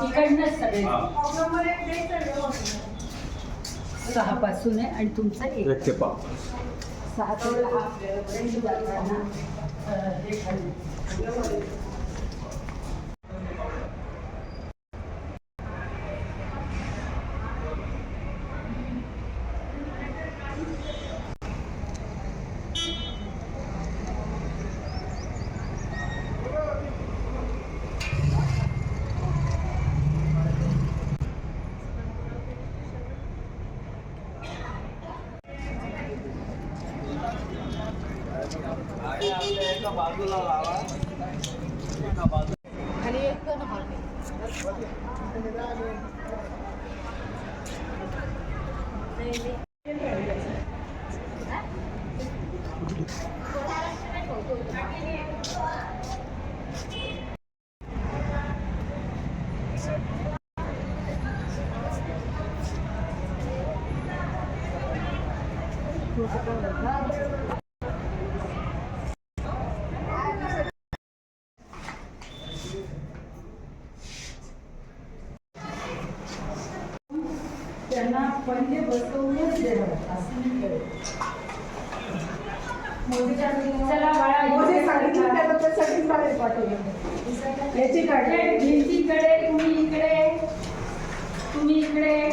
इकडनंच सगळे 6 पासून आहे आणि तुमचं 1 ते 5 6 ते 10 जाताना हे खाली बाजूला लावा खाली एक त्यांना पहिले बसवूनच देणार असं नाही कळेल. चला बाळा मोदी सांगितलं त्याला त्यासाठीच बाहेर पाठवलं याची काढले भिंतीकडे तुम्ही इकडे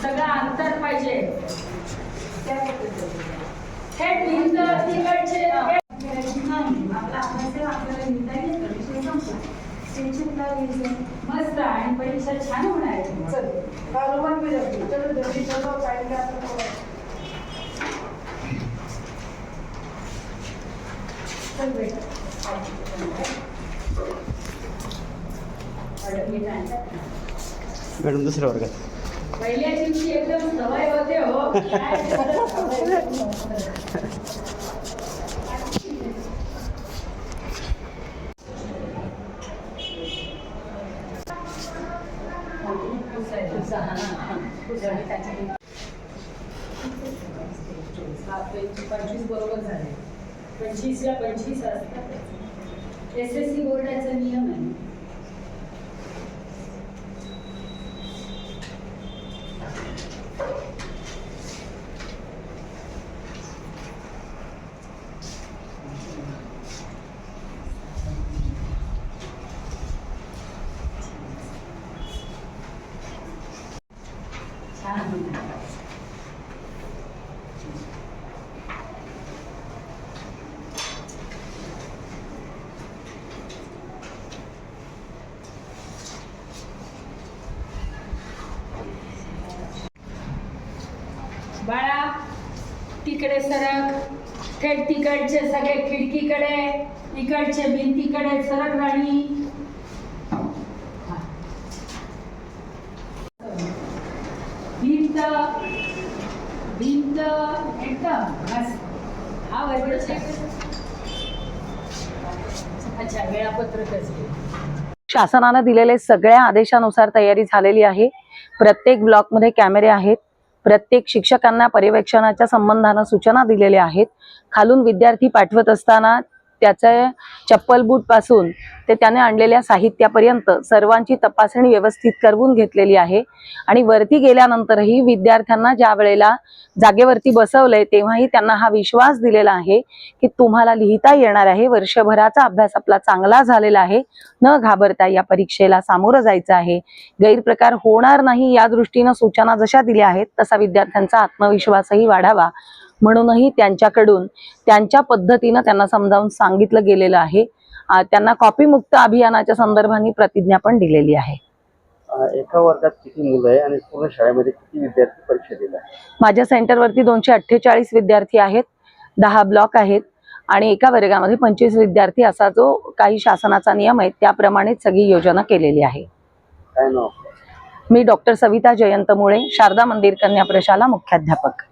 सगळं अंतर पाहिजे हे भिंत तिकडचे आपला अभ्यास आपल्याला लिहिता येईल विषय संपला मस्त आणि परीक्षा छान होणार आहे. चल कारोबार भी रखी चलो जल्दी चलो टाइम का चल बेटा मॅडम दुसऱ्या वर्गात पहिल्या दिवशी एकदम सवय होते हो बरोबर झाले 25ला 25 असतात SSC बोर्डाचा नियम आहे. बाळा तिकडे सरक थेट तिकडचे सगळे खिडकीकडे इकडचे भिंतीकडे सरक राणी भिंत भिंत एकदम हा वर्ग अच्छा वेळापत्रकच शासनाने दिलेले सगळ्या आदेशानुसार तयारी झालेली आहे. प्रत्येक ब्लॉकमध्ये कॅमेरे आहेत. प्रत्येक शिक्षकांना पर्यवेक्षणाच्या संबंधाने सूचना दिलेल्या आहेत. खालून विद्यार्थी पाठवत असताना त्याचे चप्पल बूट पासून ते त्याने आणलेल्या साहित्यापर्यंत सर्वांची तपासणी व्यवस्थित करून घेतलेली आहे. आणि वरती गेल्यानंतरही विद्यार्थ्यांना ज्या वेळेला जागेवरती बसवलंय तेव्हाही त्यांना हा विश्वास दिलेला आहे की तुम्हाला लिहिता येणार आहे. वर्षभराचा अभ्यास आपला चांगला झालेला आहे. न घाबरता या परीक्षेला सामोरं जायचं आहे. गैरप्रकार होणार नाही या दृष्टीने सूचना जशा दिल्या आहेत तसा विद्यार्थ्यांचा आत्मविश्वासही वाढावा म्हणूनही त्यांच्याकडून त्यांच्या पद्धतीने त्यांना समजावून सांगितलं गेलेलं आहे. त्यांना कॉपी मुक्त अभियानाच्या संदर्भाने प्रतिज्ञा पण दिलेली आहे. एका वर्गात किती मुलं आहे आणि पूर्ण शाळेमध्ये किती विद्यार्थी परीक्षा देतात? माझ्या सेंटरवरती 248 विद्यार्थी आहेत. 10 ब्लॉक आहेत आणि एका वर्गामध्ये 25 विद्यार्थी असा जो काही शासनाचा नियम आहे त्याप्रमाणे सगळी योजना केलेली आहे. काय नाव? मी डॉक्टर सविता जयंत मुळे, शारदा मंदिर कन्या प्रशाला मुख्याध्यापक.